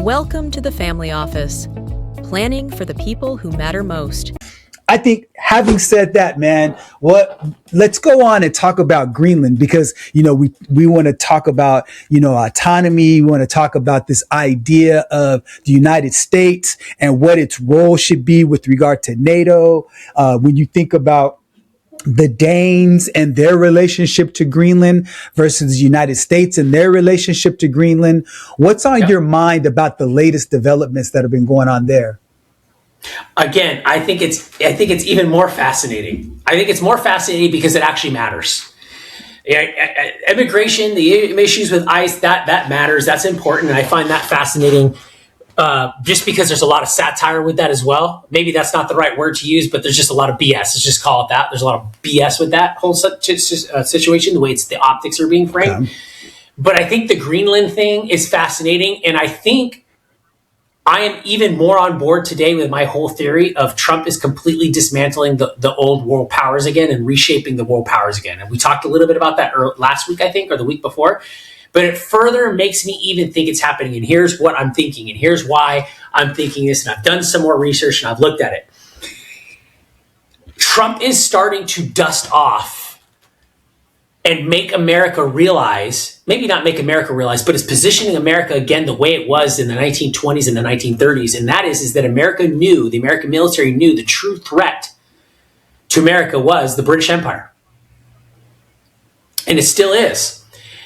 Welcome to the Family Office, planning for the people who matter most. I think having said that, man, let's go on and talk about Greenland because, we want to talk about, autonomy. We want to talk about this idea of the United States and what its role should be with regard to NATO. When you think about the Danes and their relationship to Greenland versus the United States and their relationship to Greenland, what's on your mind about the latest developments that have been going on there? Again, I think it's even more fascinating. I think it's more fascinating because it actually matters. Immigration, the issues with ICE, that matters. That's important, and I find that fascinating. Just because there's a lot of satire with that as well. Maybe that's not the right word to use, but there's just a lot of BS. Let's just call it that. There's a lot of BS with that whole situation, the way the optics are being framed. Yeah. But I think the Greenland thing is fascinating, and I think I am even more on board today with my whole theory of Trump is completely dismantling the old world powers again and reshaping the world powers again. And we talked a little bit about that last week, I think, or the week before. But it further makes me even think it's happening. And here's what I'm thinking. And here's why I'm thinking this. And I've done some more research and I've looked at it. Trump is starting to dust off and make America realize, maybe not make America realize, but it's positioning America again the way it was in the 1920s and the 1930s. And that is that America knew, the American military knew the true threat to America was the British Empire. And it still is.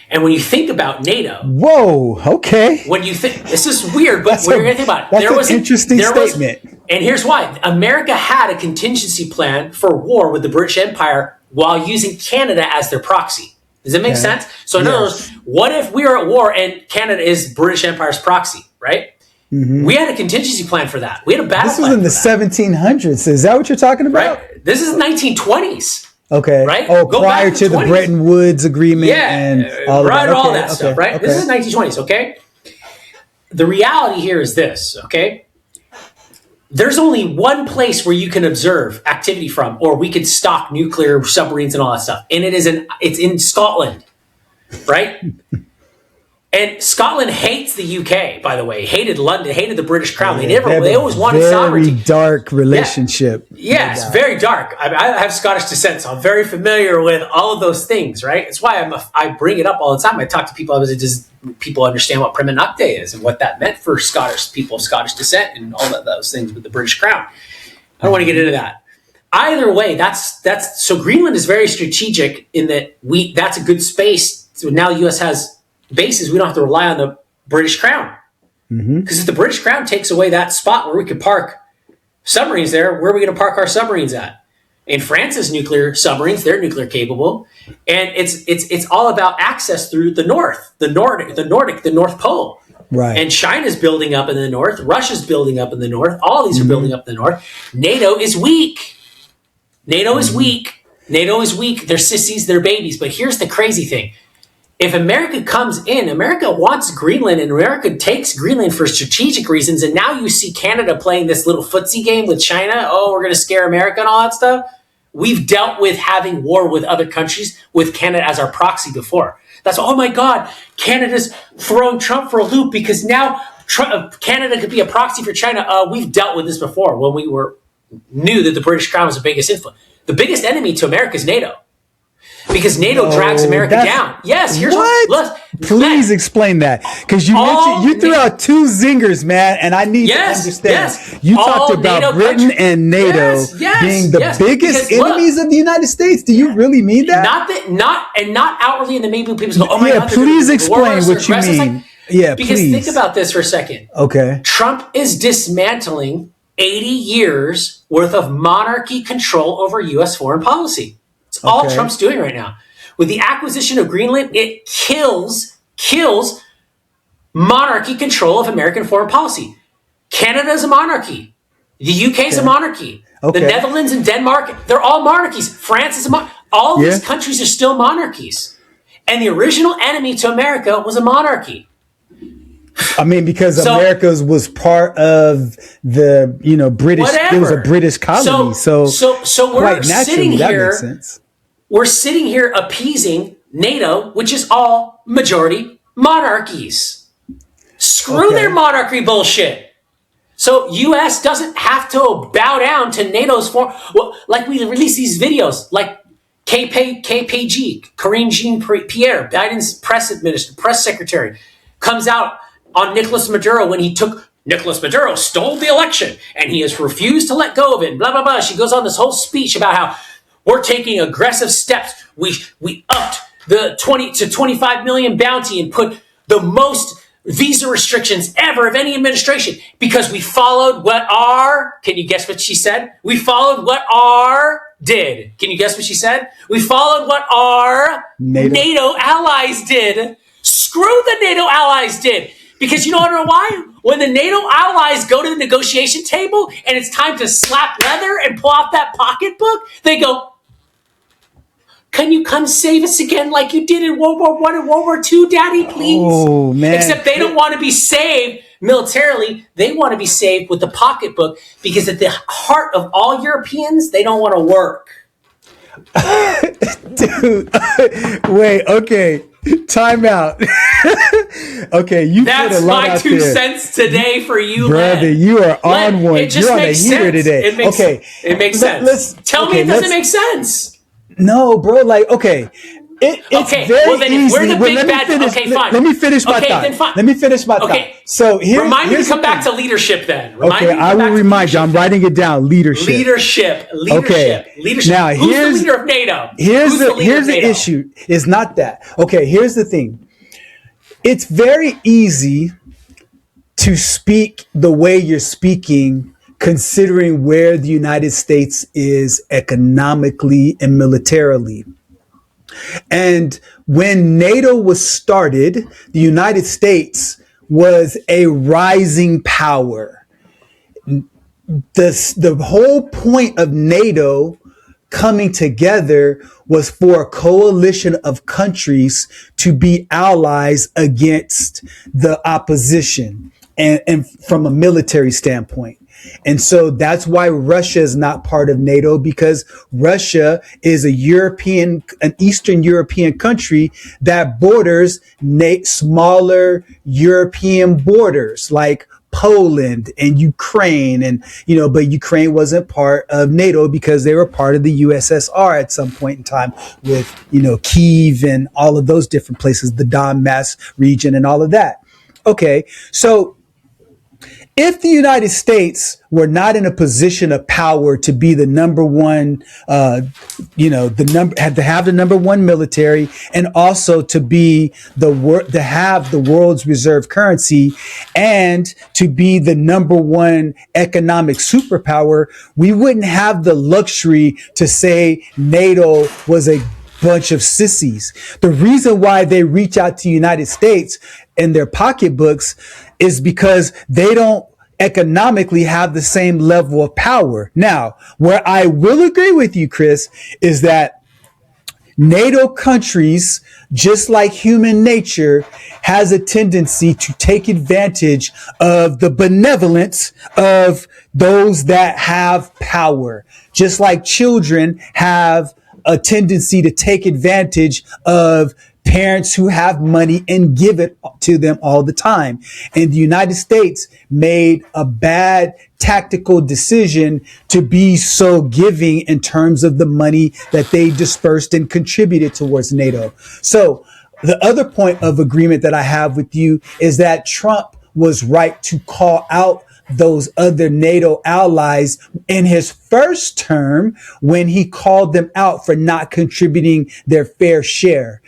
And when you think about NATO, whoa, okay. When you think this is weird, but when you're going to think about it, there was an interesting statement. And here's why: America had a contingency plan for war with the British Empire while using Canada as their proxy. Does that make sense? So in other words, what if we are at war and Canada is British Empire's proxy, right? Mm-hmm. We had a contingency plan for that. We had a battle plan. This was in the 1700s. Is that what you're talking about? Right. This is 1920s. Okay. Right? Oh, prior to the Bretton Woods Agreement and all that stuff, right? Okay. This is 1920s, okay? The reality here is this, okay? There's only one place where you can observe activity from, or we could stock nuclear submarines and all that stuff. And it's in Scotland, right? And Scotland hates the UK, by the way. Hated London, hated the British Crown. They always wanted sovereignty. Very dark relationship. Yeah, it's very dark. I have Scottish descent, so I'm very familiar with all of those things, right? It's why I bring it up all the time. I talk to people, people understand what Prima Nocte is and what that meant for Scottish people of Scottish descent and all of those things with the British Crown. I don't want to get into that. Either way, so Greenland is very strategic in that that's a good space. So now the U.S. has bases, we don't have to rely on the British Crown. Because if the British Crown takes away that spot where we could park submarines there, where are we going to park our submarines at? In France's nuclear submarines, they're nuclear capable. And it's all about access through the north, the North Pole. Right. And China's building up in the north, Russia's building up in the north, all these are building up in the north. NATO is weak. NATO is weak. They're sissies, they're babies. But here's the crazy thing. If America comes in, America wants Greenland, and America takes Greenland for strategic reasons, and now you see Canada playing this little footsie game with China. Oh, we're going to scare America and all that stuff. We've dealt with having war with other countries with Canada as our proxy before. That's, oh my God, Canada's throwing Trump for a loop because now Canada could be a proxy for China. We've dealt with this before when we knew that the British Crown was the biggest influence. The biggest enemy to America is NATO. Because NATO drags America down. Yes, here's what. Please explain that. Because you threw out two zingers, man, and I need to understand. Yes. You talked about NATO Britain and NATO being the biggest enemies of the United States. Do you really mean that? Not outwardly, and then maybe people go, oh my God. Please explain what you mean. Because think about this for a second. Okay. Trump is dismantling 80 years worth of monarchy control over U.S. foreign policy. It's all Trump's doing right now. With the acquisition of Greenland, it kills monarchy control of American foreign policy. Canada is a monarchy. The UK is a monarchy. The Netherlands and Denmark, they're all monarchies. France is a monarchy. All these countries are still monarchies. And the original enemy to America was a monarchy. I mean, because America was part of the, British, whatever. It was a British colony. So we're sitting here, we're sitting here appeasing NATO, which is all majority monarchies. Screw their monarchy bullshit. So U.S. doesn't have to bow down to NATO's form. Well, like we release these videos, like KPG, Karine Jean-Pierre, Biden's press secretary, comes out on Nicolas Maduro when Nicolas Maduro stole the election and he has refused to let go of it. And blah, blah, blah. She goes on this whole speech about how we're taking aggressive steps. We upped the 20 to 25 million bounty and put the most visa restrictions ever of any administration because we followed what can you guess what she said? We followed what did. Can you guess what she said? We followed what our NATO allies did. Screw the NATO allies did. Because you don't know why? When the NATO allies go to the negotiation table and it's time to slap leather and pull out that pocketbook, they go, can you come save us again like you did in World War I and World War II, Daddy, please? Oh, man. Except they don't want to be saved militarily. They want to be saved with the pocketbook because at the heart of all Europeans, they don't want to work. Dude, wait, okay. Time out. Okay, you That's put a lot my out 2 there. cents today for you, brother. Len. You are Len, on one. it just You're on a makes heater sense. today. It makes sense. Tell me it doesn't make sense. No, bro. Like, okay. It's Okay, very well then easy. if we're the big let me bad, finish, okay, fine. Let me finish my Okay, thought. then fine. Let me finish my thought. Okay. So Remind me to come the back thing. to leadership then. I will remind you. I'm writing it down. Leadership. Leadership. Okay. Leadership. Now, Who's the leader of NATO? Here's Who's the NATO? issue. It's not that. Okay, here's the thing. It's very easy to speak the way you're speaking, considering where the United States is economically and militarily. And when NATO was started, the United States was a rising power. The whole point of NATO coming together was for a coalition of countries to be allies against the opposition and from a military standpoint. And so that's why Russia is not part of NATO, because Russia is an Eastern European country that borders smaller European borders like Poland and Ukraine. And, but Ukraine wasn't part of NATO because they were part of the USSR at some point in time with, Kyiv and all of those different places, the Donbass region and all of that. Okay. So if the United States were not in a position of power to be the number one, had to have the number one military and also to be to have the world's reserve currency and to be the number one economic superpower, we wouldn't have the luxury to say NATO was a bunch of sissies. The reason why they reach out to the United States in their pocketbooks is because they don't economically have the same level of power. Now, where I will agree with you, Chris, is that NATO countries, just like human nature, has a tendency to take advantage of the benevolence of those that have power, just like children have a tendency to take advantage of parents who have money and give it to them all the time. And the United States made a bad tactical decision to be so giving in terms of the money that they dispersed and contributed towards NATO. So the other point of agreement that I have with you is that Trump was right to call out those other NATO allies in his first term when he called them out for not contributing their fair share.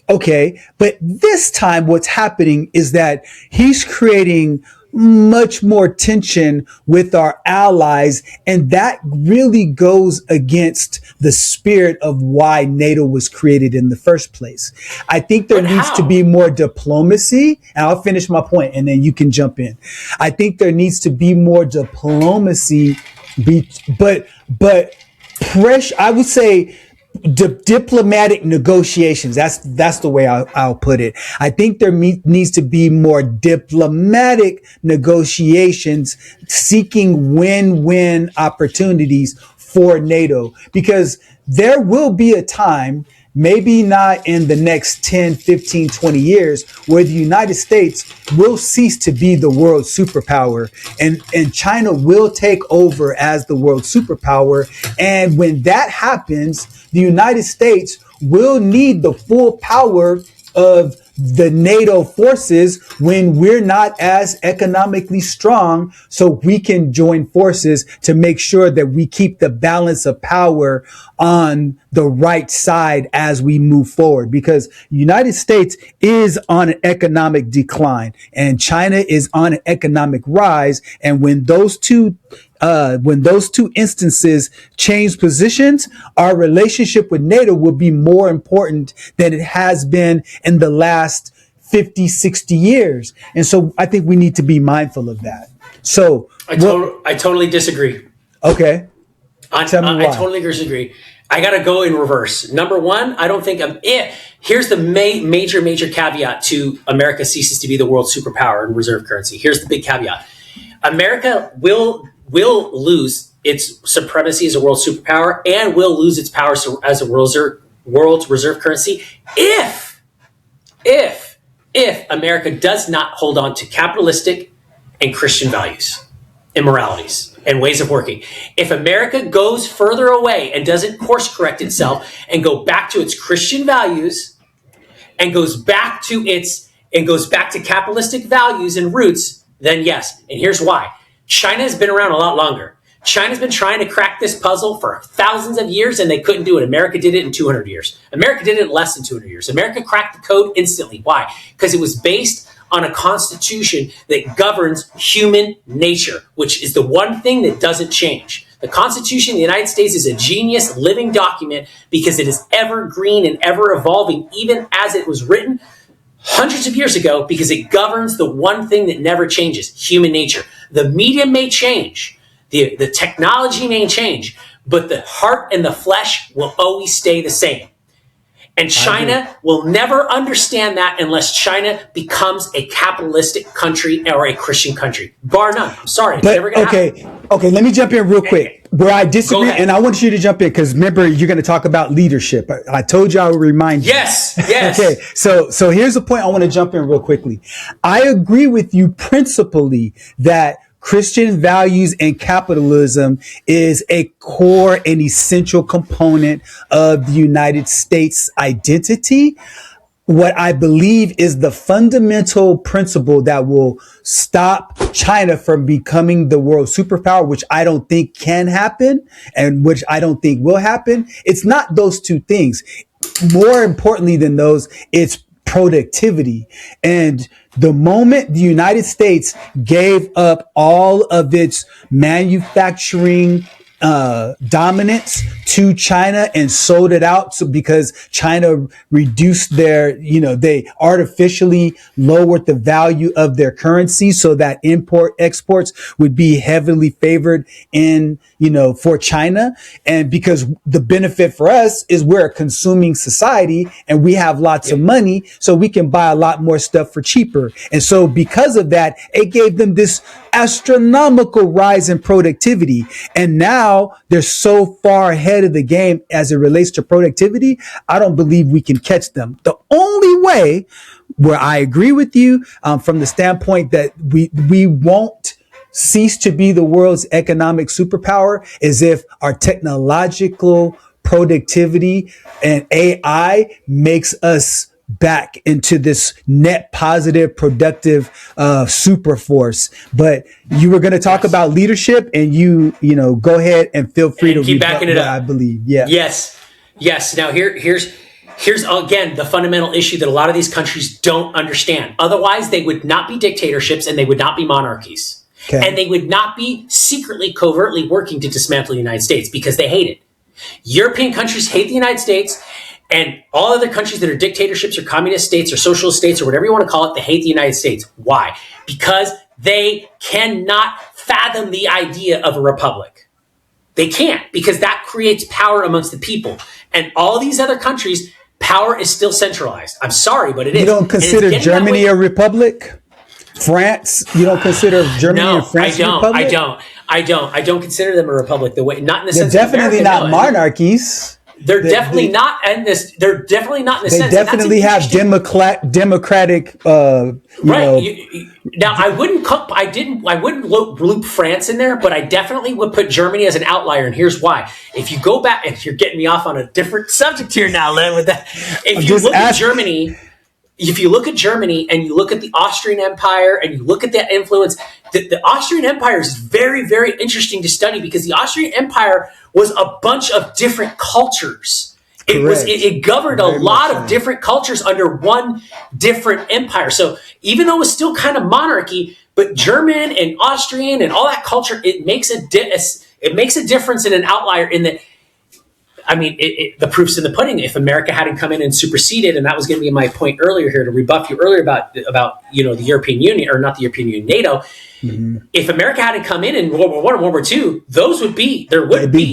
Okay, but this time what's happening is that he's creating much more tension with our allies, and that really goes against the spirit of why NATO was created in the first place. I think there needs to be more diplomacy, and I'll finish my point and then you can jump in. I think there needs to be more diplomacy, but pressure, I would say, diplomatic negotiations. That's the way I'll put it. I think there needs to be more diplomatic negotiations seeking win-win opportunities for NATO, because there will be a time maybe not in the next 10, 15, 20 years, where the United States will cease to be the world superpower, and China will take over as the world superpower. And when that happens, the United States will need the full power of the NATO forces when we're not as economically strong, so we can join forces to make sure that we keep the balance of power on the right side as we move forward, because United States is on an economic decline and China is on an economic rise. And when those two instances change positions, our relationship with NATO will be more important than it has been in the last 50, 60 years. And so I think we need to be mindful of that. So I totally disagree. Okay. Tell me why. I totally disagree. I got to go in reverse. Number one, I don't think here's the major caveat to America ceases to be the world superpower and reserve currency. Here's the big caveat. America will lose its supremacy as a world superpower and will lose its power as a world's reserve currency if America does not hold on to capitalistic and Christian values and moralities and ways of working. If America goes further away and doesn't course correct itself and go back to its Christian values and goes back to capitalistic values and roots, then yes. And here's why. China has been around a lot longer. China's been trying to crack this puzzle for thousands of years and they couldn't do it. America did it in 200 years. America did it in less than 200 years. America cracked the code instantly. Why? Because it was based on a constitution that governs human nature, which is the one thing that doesn't change. The Constitution of the United States is a genius living document because it is evergreen and ever evolving, even as it was written hundreds of years ago, because it governs the one thing that never changes, human nature. The medium may change, the technology may change, but the heart and the flesh will always stay the same. And China will never understand that unless China becomes a capitalistic country or a Christian country. Bar none. I'm sorry. It's never going to happen. Okay, let me jump in real quick. Where I disagree, and I want you to jump in because remember, you're going to talk about leadership. I told you I would remind you. Yes. Okay, so here's the point I want to jump in real quickly. I agree with you principally that Christian values and capitalism is a core and essential component of the United States identity. What I believe is the fundamental principle that will stop China from becoming the world superpower, which I don't think can happen and which I don't think will happen. It's not those two things. More importantly than those, it's productivity. And the moment the United States gave up all of its manufacturing dominance to China and sold it out, so because China reduced they artificially lowered the value of their currency so that exports would be heavily favored for China. And because the benefit for us is we're a consuming society and we have lots of money, so we can buy a lot more stuff for cheaper. And so because of that, it gave them this astronomical rise in productivity. And now they're so far ahead of the game as it relates to productivity, I don't believe we can catch them. The only way where I agree with you from the standpoint that we won't cease to be the world's economic superpower is if our technological productivity and AI makes us back into this net positive, productive super force. But you were going to talk about leadership, and you go ahead and feel free to keep backing it up. I believe, yeah, yes. Now here's again the fundamental issue that a lot of these countries don't understand. Otherwise, they would not be dictatorships and they would not be monarchies, and they would not be secretly, covertly working to dismantle the United States because they hate it. European countries hate the United States. And all other countries that are dictatorships or communist states or socialist states or whatever you want to call it, they hate the United States. Why? Because they cannot fathom the idea of a republic. They can't, because that creates power amongst the people. And all these other countries, power is still centralized. I'm sorry, but it is. You don't consider Germany a republic? France? You don't consider Germany and France a republic? I don't consider them a republic. Not in the sense they're definitely of America, not monarchies. They're definitely not in this. They're definitely not in the sense. They definitely have democratic. Now, I wouldn't loop France in there, but I definitely would put Germany as an outlier. And here's why. If you go back, and you're getting me off on a different subject here now, Len, with that. If you look at Germany and you look at the Austrian Empire and you look at that influence, the Austrian Empire is very, very interesting to study because the Austrian Empire was a bunch of different cultures. It governed a lot of different cultures under one different empire. So even though it was still kind of monarchy, but German and Austrian and all that culture, it makes a difference in an outlier in that. I mean, the proof's in the pudding. If America hadn't come in and superseded, and that was going to be my point earlier here to rebuff you earlier about the European Union, or not the European Union, NATO. Mm-hmm. If America hadn't come in World War I and World War II, it'd be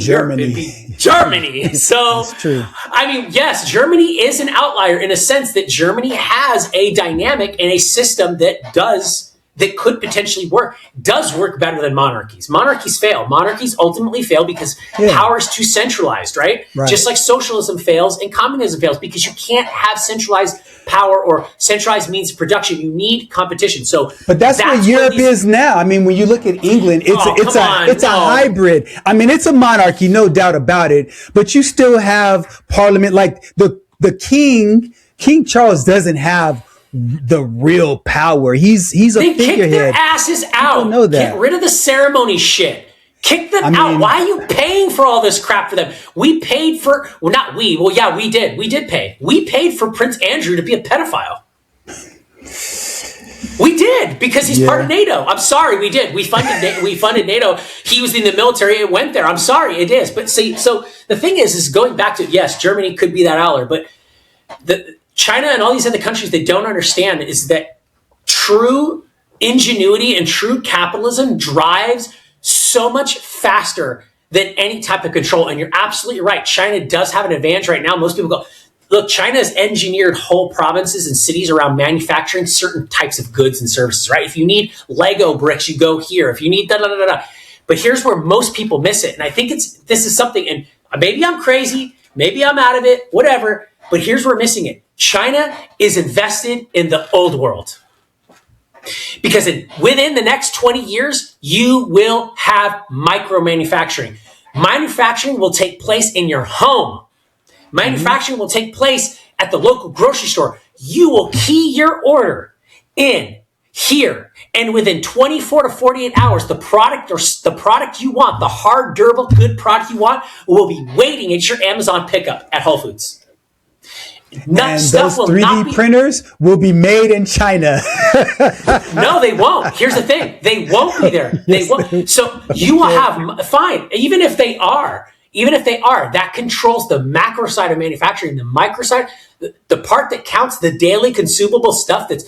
Germany. It'd be Germany. So, that's true. I mean, yes, Germany is an outlier in a sense that Germany has a dynamic and a system that could potentially does work better than monarchies. Monarchies fail. Monarchies ultimately fail because power is too centralized, right? Just like socialism fails and communism fails because you can't have centralized power or centralized means of production. You need competition. But that's what Europe is now. I mean, when you look at England, it's a hybrid. I mean, it's a monarchy, no doubt about it. But you still have parliament, like the King Charles doesn't have the real power. He's a figurehead. They kick their asses out. Know that. Get rid of the ceremony shit. Kick them out. Why are you paying for all this crap for them? We paid for, well, not we. Well, yeah, we did. We did pay. We paid for Prince Andrew to be a pedophile. We did, because he's part of NATO. I'm sorry, we did. We funded NATO. He was in the military. It went there. I'm sorry, it is. But see, so the thing is going back to, yes, Germany could be that outlier, but China and all these other countries that don't understand is that true ingenuity and true capitalism drives so much faster than any type of control. And you're absolutely right. China does have an advantage right now. Most people go, look, China has engineered whole provinces and cities around manufacturing certain types of goods and services, right? If you need Lego bricks, you go here. If you need da-da-da-da-da. But here's where most people miss it. And I think this is something, and maybe I'm crazy, maybe I'm out of it, whatever, but here's where we're missing it. China is invested in the old world. Because within the next 20 years, you will have micro-manufacturing. Manufacturing will take place in your home. Manufacturing will take place at the local grocery store. You will key your order in here, and within 24 to 48 hours, the product you want, the hard, durable, good product you want, will be waiting at your Amazon pickup at Whole Foods. And those 3D printers will be made in China. No, they won't. Here's the thing. They won't be there. They won't. So you will have, fine, even if they are, that controls the macro side of manufacturing. The micro side, the part that counts the daily consumable stuff that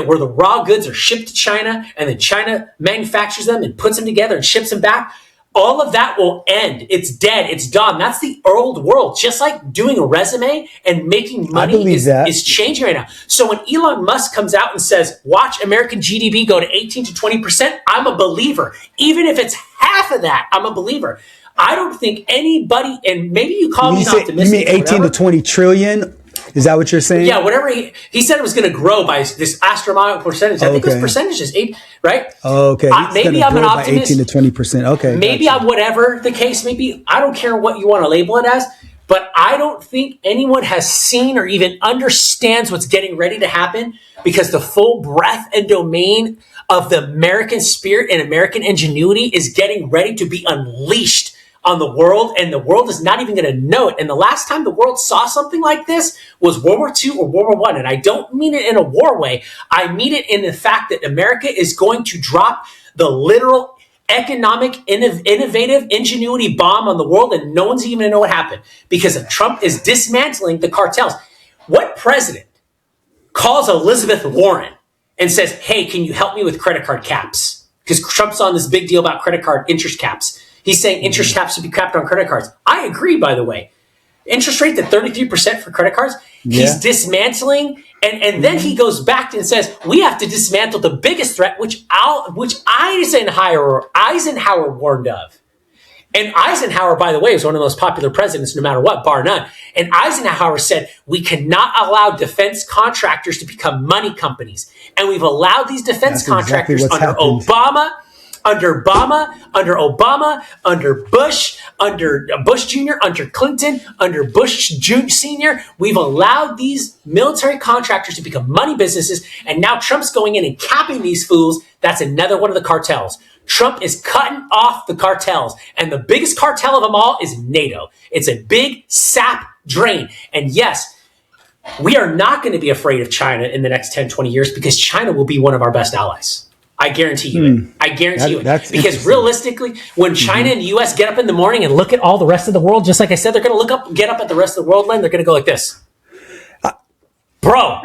where the raw goods are shipped to China and then China manufactures them and puts them together and ships them back. All of that will end. It's dead. It's done. That's the old world. Just like doing a resume and making money is changing right now. So when Elon Musk comes out and says, watch American GDP go to 18 to 20%, I'm a believer. Even if it's half of that, I'm a believer. I don't think anybody, and maybe you call me optimistic. You mean 18 to 20 trillion? Is that what you're saying? Yeah, whatever. He said it was going to grow by this astronomical percentage. I think it was percentages, right? Okay. Maybe I'm an optimist. 18 to 20%. Okay. Maybe I'm whatever the case may be. I don't care what you want to label it as, but I don't think anyone has seen or even understands what's getting ready to happen, because the full breadth and domain of the American spirit and American ingenuity is getting ready to be unleashed on the world, and the world is not even going to know it. And the last time the world saw something like this was World War II or World War I. And I don't mean it in a war way. I mean it in the fact that America is going to drop the literal economic, innovative ingenuity bomb on the world, and no one's even going to know what happened, because Trump is dismantling the cartels. What president calls Elizabeth Warren and says, hey, can you help me with credit card caps? Because Trump's on this big deal about credit card interest caps. He's saying interest caps should be capped on credit cards. I agree, by the way. Interest rate at 33% for credit cards. Yeah. He's dismantling, and then he goes back and says, we have to dismantle the biggest threat, which Eisenhower warned of. And Eisenhower, by the way, was one of the most popular presidents, no matter what, bar none. And Eisenhower said, we cannot allow defense contractors to become money companies. And we've allowed these defense contractors under Obama, under Bush, under Bush Jr., under Clinton, under Bush Sr. We've allowed these military contractors to become money businesses. And now Trump's going in and capping these fools. That's another one of the cartels. Trump is cutting off the cartels. And the biggest cartel of them all is NATO. It's a big sap drain. And yes, we are not going to be afraid of China in the next 10, 20 years because China will be one of our best allies. I guarantee you it. I guarantee you it. Because realistically, when China and the U.S. get up in the morning and look at all the rest of the world, just like I said, they're going to get up at the rest of the world, Len, they're going to go like this. Bro,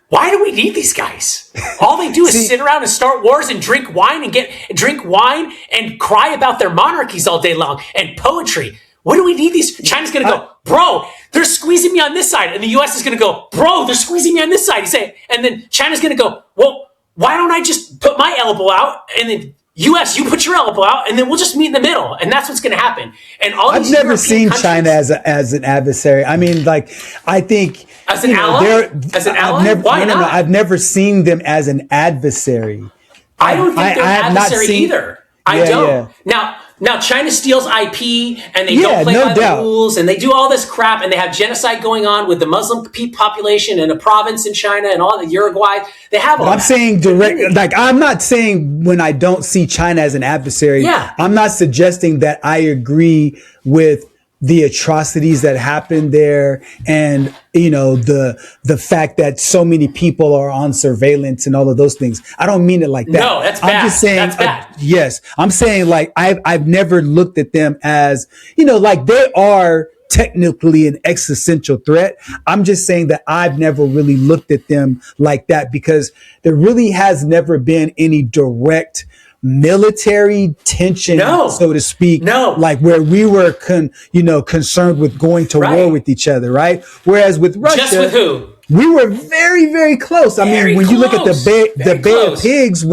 why do we need these guys? All they do is sit around and start wars and drink wine and cry about their monarchies all day long and poetry. What do we need these? China's going to go, bro, they're squeezing me on this side. And the U.S. is going to go, bro, they're squeezing me on this side. And then China's going to go, well, why don't I just put my elbow out and then U.S., you put your elbow out, and then we'll just meet in the middle, and that's what's going to happen. And I've never seen China as an adversary. I mean, like, I think as an ally. As an ally, why not? No, I've never seen them as an adversary. I don't think they're an adversary either. I don't. Yeah. Now China steals IP and they don't play by the rules and they do all this crap and they have genocide going on with the Muslim population in a province in China and all the Uruguay. They have all I'm saying direct, like, I'm not saying when I don't see China as an adversary. Yeah. I'm not suggesting that I agree with the atrocities that happened there and, you know, the fact that so many people are on surveillance and all of those things. I don't mean it like that. No, that's bad. I'm just saying, that's bad. Yes. I'm saying, like, I've never looked at them as, you know, like they are technically an existential threat. I'm just saying that I've never really looked at them like that because there really has never been any direct military tension, so to speak, like where we were concerned with going to war with each other, right? Whereas with Russia, just with who? We were very, very close. I mean, when you look at the Bay of Pigs,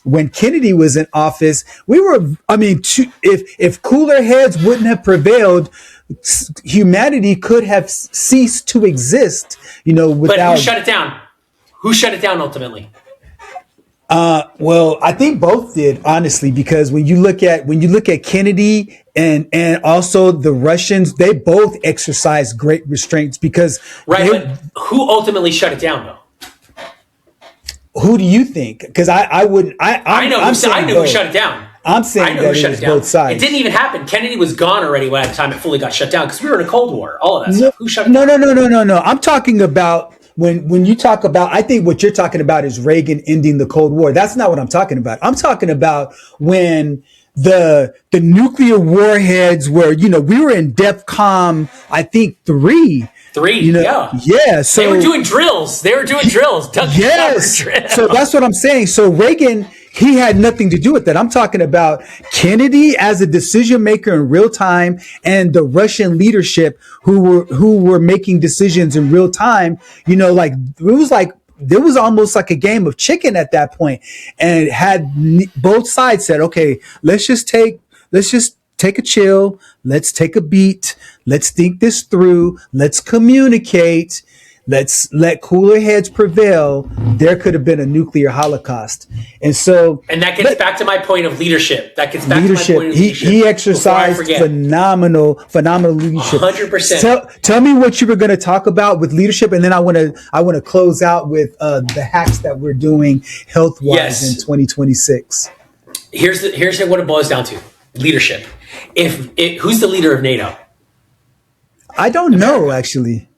when Kennedy was in office, we were, I mean, if cooler heads wouldn't have prevailed, humanity could have ceased to exist, you know, without. But who shut it down? Who shut it down ultimately? Well, I think both did, honestly, because when you look at Kennedy and also the Russians, they both exercised great restraints because but who ultimately shut it down though? Who do you think? Because I wouldn't. I know who shut it down. I'm saying that it was both sides. It didn't even happen. Kennedy was gone already by the time it fully got shut down because we were in a Cold War. All of that stuff. Who shut it down? No. I'm talking about. When you talk about, I think what you're talking about is Reagan ending the Cold War. That's not what I'm talking about. I'm talking about when the nuclear warheads were, you know, we were in DEFCON, I think 3. You know, yeah. So they were doing drills. Yes. So that's what I'm saying. So Reagan, he had nothing to do with that. I'm talking about Kennedy as a decision maker in real time and the Russian leadership who were making decisions in real time. You know, like there was almost like a game of chicken at that point, and had both sides said, okay, let's just take a chill. Let's take a beat. Let's think this through. Let's communicate. Let's let cooler heads prevail. There could have been a nuclear holocaust. And that gets back to my point of leadership. He exercised phenomenal leadership. 100%. Tell me what you were going to talk about with leadership, and then I want to close out with the hacks that we're doing health-wise in 2026. Here's what it boils down to: leadership. Who's the leader of NATO? I don't know, actually.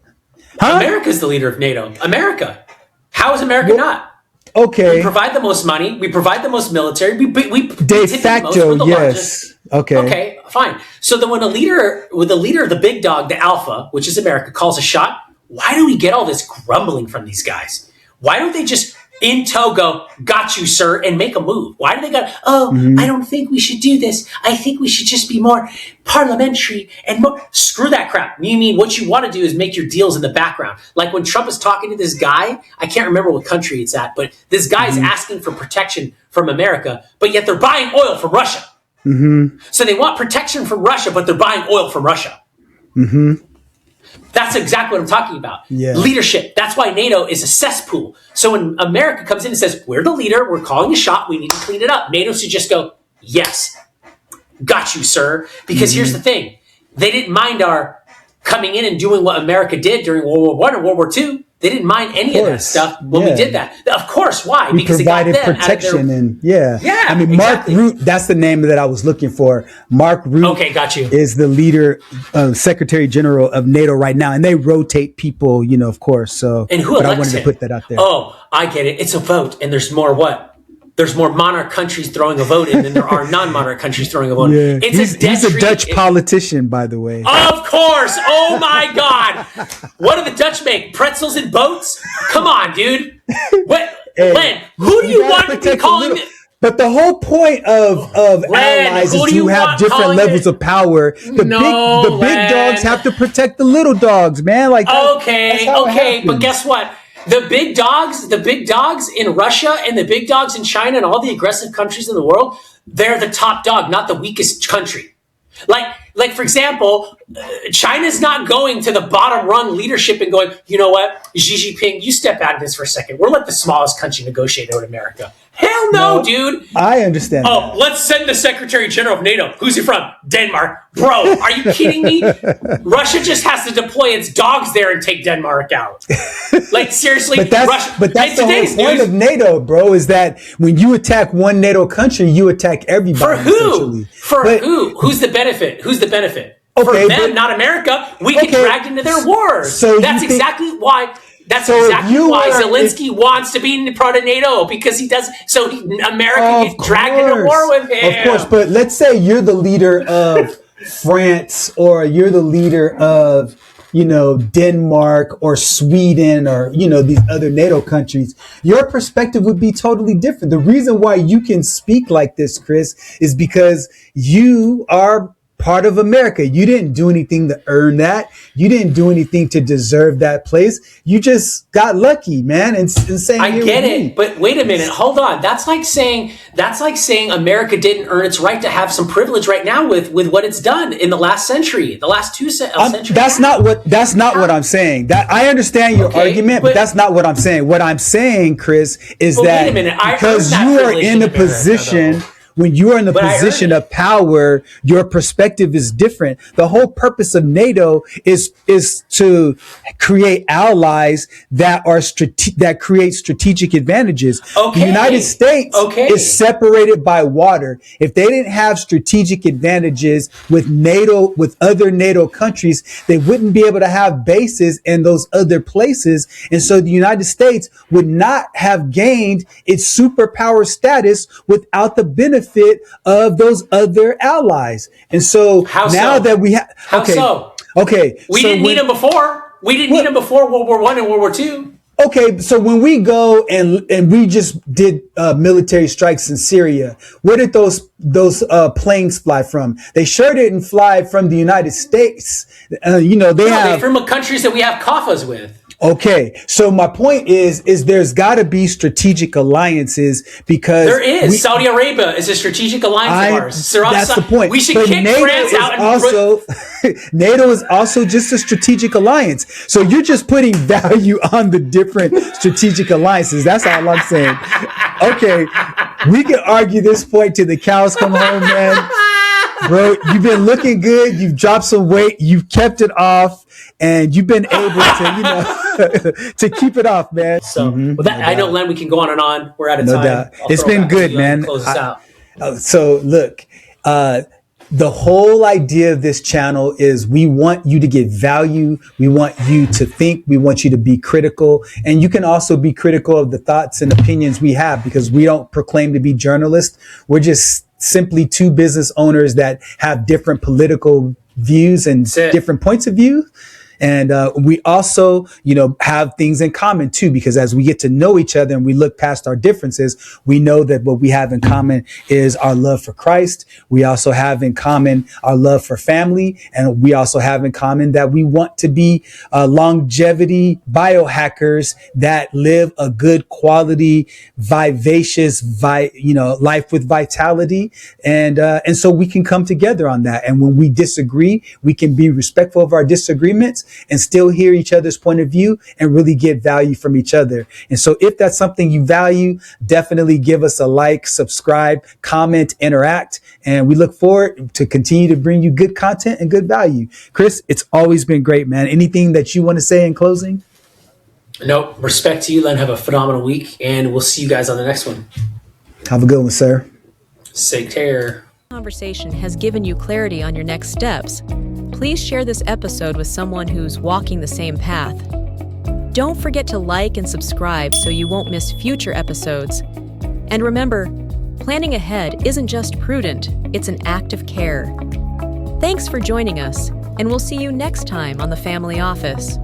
America's the leader of NATO. America. How is America not? Okay. We provide the most money. We provide the most military. We de facto, yes. Okay, fine. So then when the leader of the big dog, the alpha, which is America, calls a shot, why do we get all this grumbling from these guys? Why don't they just in tow, go, got you, sir, and make a move. Why do they go, I don't think we should do this. I think we should just be more parliamentary and more. Screw that crap. You mean what you want to do is make your deals in the background. Like when Trump is talking to this guy, I can't remember what country it's at, but this guy is asking for protection from America, but yet they're buying oil from Russia. So they want protection from Russia, but they're buying oil from Russia. That's exactly what I'm talking about. Yeah. Leadership. That's why NATO is a cesspool. So when America comes in and says, we're the leader, we're calling a shot, we need to clean it up, NATO should just go, yes, got you, sir. Because here's the thing. They didn't mind our coming in and doing what America did during World War I and World War II. They didn't mind any of that stuff when we did that. Of course. Why? We because provided it got them protection and I mean, exactly. Mark Root, that's the name that I was looking for. Mark Root got you. is the leader, Secretary General of NATO right now. And they rotate people, of course. So, and who but elects I wanted him? to put that out there. Oh, I get it. It's a vote. And there's more what? There's more monarch countries throwing a vote in than there are non-monarch countries throwing a vote in. He's a Dutch politician, by the way. Of course. Oh, my God. What do the Dutch make? Pretzels and boats? Come on, dude. What, Len, who do you want to be calling it? But the whole point of allies is to have different levels of power. The big dogs have to protect the little dogs, man. Like okay, but guess what? The big dogs in Russia and the big dogs in China and all the aggressive countries in the world, they're the top dog, not the weakest country. Like for example, China's not going to the bottom rung leadership and going, you know what, Xi Jinping, you step out of this for a second. We'll let the smallest country negotiate out America. Hell no, dude. I understand. Oh, let's send the Secretary General of NATO. Who's he from? Denmark. Bro, are you kidding me? Russia just has to deploy its dogs there and take Denmark out. Like, seriously? But that's the whole point of NATO, bro, is that when you attack one NATO country, you attack everybody. For who? Who? Who's the benefit? Who's the benefit? Okay, for them, not America. We get dragged into their wars. So that's exactly why. That's exactly why Zelensky wants to be in part of NATO, because he does. So America gets dragged into war with him. Of course, but let's say you're the leader of France, or you're the leader of, Denmark or Sweden, or, these other NATO countries. Your perspective would be totally different. The reason why you can speak like this, Chris, is because you are part of America. You didn't do anything to earn that. You didn't do anything to deserve that place. You just got lucky, man. And saying, I get it, but wait a minute, hold on. That's like saying America didn't earn its right to have some privilege right now with what it's done in the last century, the last two centuries. That's not what I'm saying. That I understand your argument, but that's not what I'm saying. What I'm saying, Chris, is that wait a minute, because you are in a position. When you are in the position of power, your perspective is different. The whole purpose of NATO is to create allies that are that create strategic advantages. Okay. The United States is separated by water. If they didn't have strategic advantages with NATO, with other NATO countries, they wouldn't be able to have bases in those other places. And so the United States would not have gained its superpower status without the benefit of those other allies. And so that we have, we didn't need them before. We didn't need them before World War I and World War II. Okay, so when we go and we just did military strikes in Syria, where did those planes fly from? They sure didn't fly from the United States. They're from countries that we have CAFAs with. Okay, so my point is there's got to be strategic alliances, because there is. Saudi Arabia is a strategic alliance of ours. That's the point. We should kick France out. NATO is also just a strategic alliance. So you're just putting value on the different strategic alliances. That's all I'm saying. Okay, we can argue this point till the cows come home, man. Bro, you've been looking good. You've dropped some weight. You've kept it off, and you've been able to, to keep it off, man. So, I know, Len, we can go on and on. We're out of time. No doubt. It's been good, man. Close us out. So look, the whole idea of this channel is we want you to get value. We want you to think. We want you to be critical. And you can also be critical of the thoughts and opinions we have, because we don't proclaim to be journalists. We're just simply two business owners that have different political views and different points of view. And we also, have things in common too, because as we get to know each other and we look past our differences, we know that what we have in common is our love for Christ. We also have in common our love for family. And we also have in common that we want to be longevity biohackers that live a good quality, vivacious, life with vitality. And so we can come together on that. And when we disagree, we can be respectful of our disagreements and still hear each other's point of view and really get value from each other. And so if that's something you value, definitely give us a like, subscribe, comment, interact. And we look forward to continue to bring you good content and good value. Chris, it's always been great, man. Anything that you want to say in closing? No, respect to you, Len. Have a phenomenal week, and we'll see you guys on the next one. Have a good one, sir. Take care. Conversation has given you clarity on your next steps. Please share this episode with someone who's walking the same path. Don't forget to like and subscribe so you won't miss future episodes. And remember, planning ahead isn't just prudent, it's an act of care. Thanks for joining us, and we'll see you next time on The Family Office.